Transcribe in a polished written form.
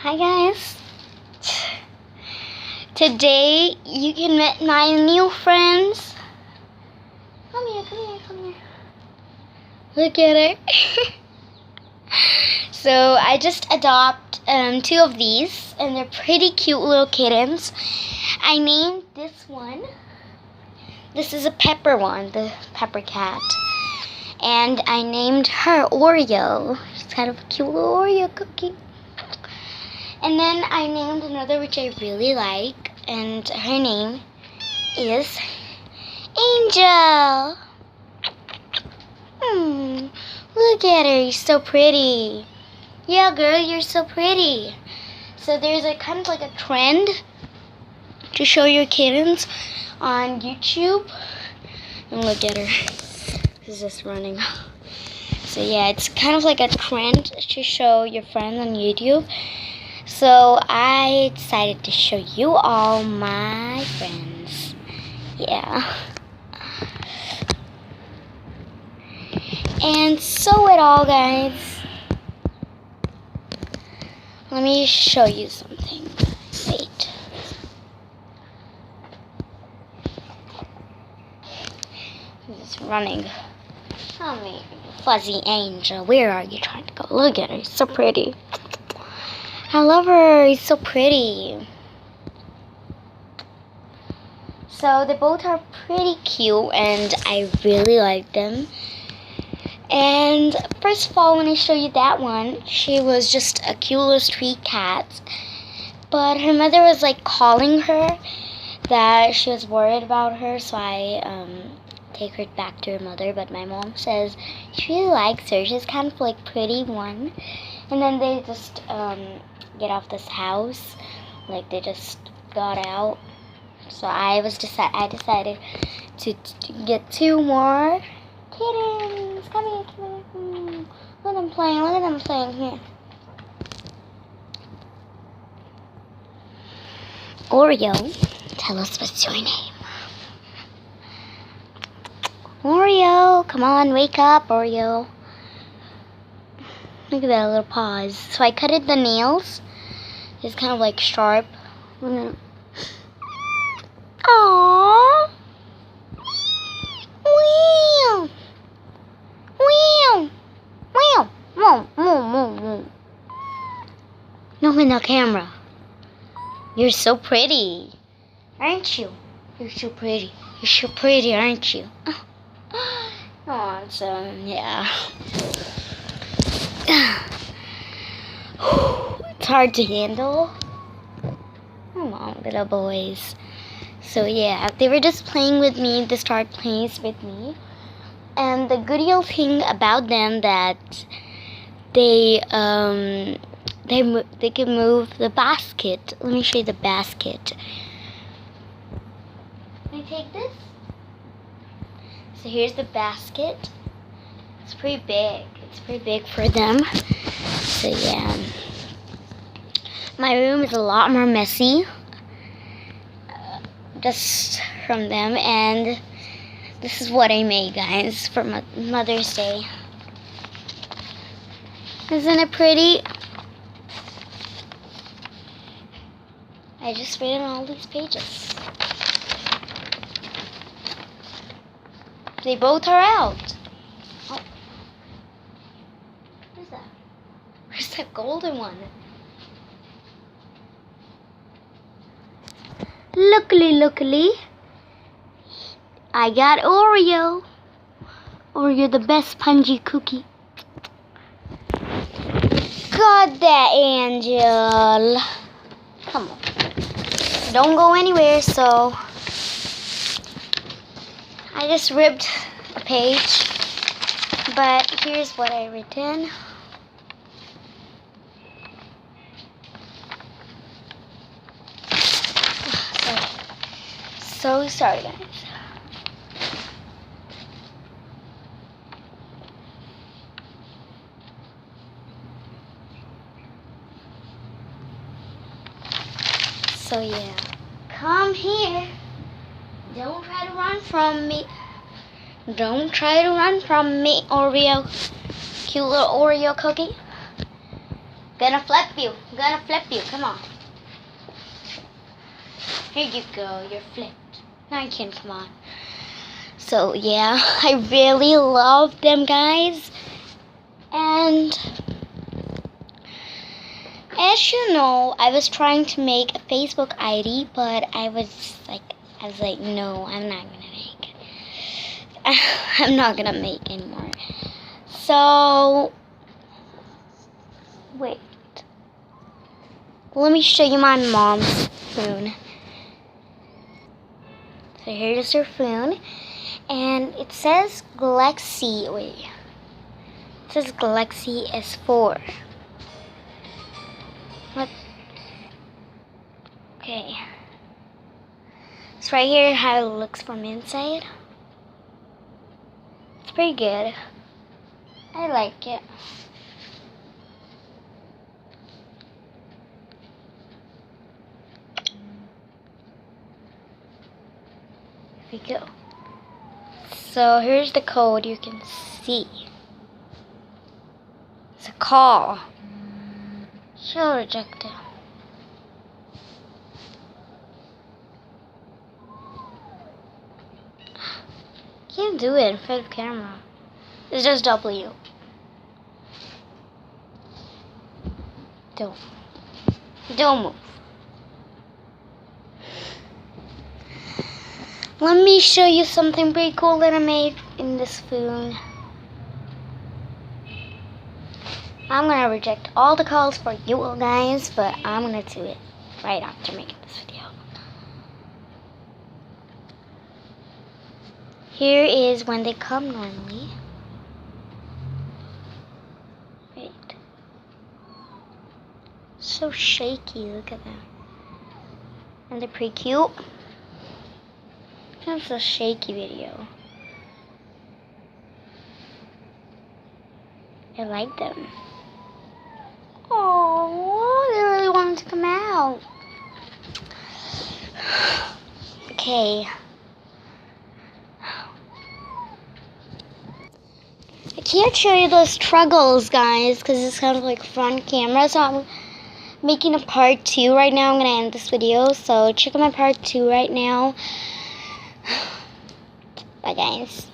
Hi guys. Today you can meet my new friends. Come here, come here, come here. Look at her. So I just adopted two of these, and they're pretty cute little kittens. I named this one. This is a pepper one, the pepper cat. And I named her Oreo. She's kind of a cute little Oreo cookie. And then I named another which I really like, and her name is Angel. Look at her, she's so pretty. Yeah, girl, you're so pretty. So there's a kind of like a trend to show your kittens on YouTube. And look at her. She's just running. So yeah, it's kind of like a trend to show your friends on YouTube. So I decided to show you all my friends. Yeah. And so it all, guys. Let me show you something. Wait. He's running. Oh, me, fuzzy angel. Where are you trying to go? Look at her. She's so pretty. I love her. She's so pretty. So they both are pretty cute, and I really like them. And first of all, when I show you that one, she was just a cute little street cat. But her mother was like calling her that she was worried about her, so I take her back to her mother. But my mom says she really likes her. She's kind of like pretty one. And then they just get off this house, like they just got out. So I decided to get two more kittens. Come here, come here. Look at them playing. Look at them playing here. Oreo, tell us what's your name. Oreo, come on, wake up, Oreo. Look at that little paws. So I cutted the nails. It's kind of like sharp. Aww. Wow. Wow. Wow. Whoa, whoa, whoa, whoa. No, in the camera. You're so pretty. Aren't you? You're so pretty. You're so pretty, aren't you? Oh, so, yeah. It's hard to handle. Come on, little boys. So yeah, they were just playing with me. They started playing with me, and the good deal thing about them that they can move the basket. Let me show you the basket. Can you take this? So here's the basket. It's pretty big. It's pretty big for them. So yeah, my room is a lot more messy just from them, and this is what I made, guys, for Mother's Day. Isn't it pretty? I just read all these pages. They both are out. Oh. Where's that? Where's that golden one? Luckily, I got Oreo. Oreo, the best spongy cookie. Got that, Angel. Come on. Don't go anywhere, so I just ripped a page. But here's what I written. So sorry, guys. So yeah, come here. Don't try to run from me. Don't try to run from me, Oreo. Cute little Oreo cookie. Gonna flip you. Gonna flip you. Come on. Here you go. You're flipped. Now you can. Come on. So yeah, I really love them, guys. And as you know, I was trying to make a Facebook ID, but I was like, no, I'm not gonna make. I'm not gonna make anymore. So wait. Let me show you my mom's phone. So here's her phone, and it says Galaxy. Wait, it says Galaxy S4. What? Okay. It's right here how it looks from inside. It's pretty good. I like it. Here we go. So here's the code you can see. It's a call. She'll reject it. Can't do it in front of camera. It's just W. Don't move. Let me show you something pretty cool that I made in this phone. I'm gonna reject all the calls for you guys, but I'm gonna do it right after making this video. Here is when they come normally. Wait. So shaky, look at them. And they're pretty cute. That's a shaky video. I like them. Oh, they really wanted to come out. Okay. I can't show you the struggles, guys, because it's kind of like front camera. So I'm making a part 2 right now. I'm going to end this video. So check out my part 2 right now. Bye, guys.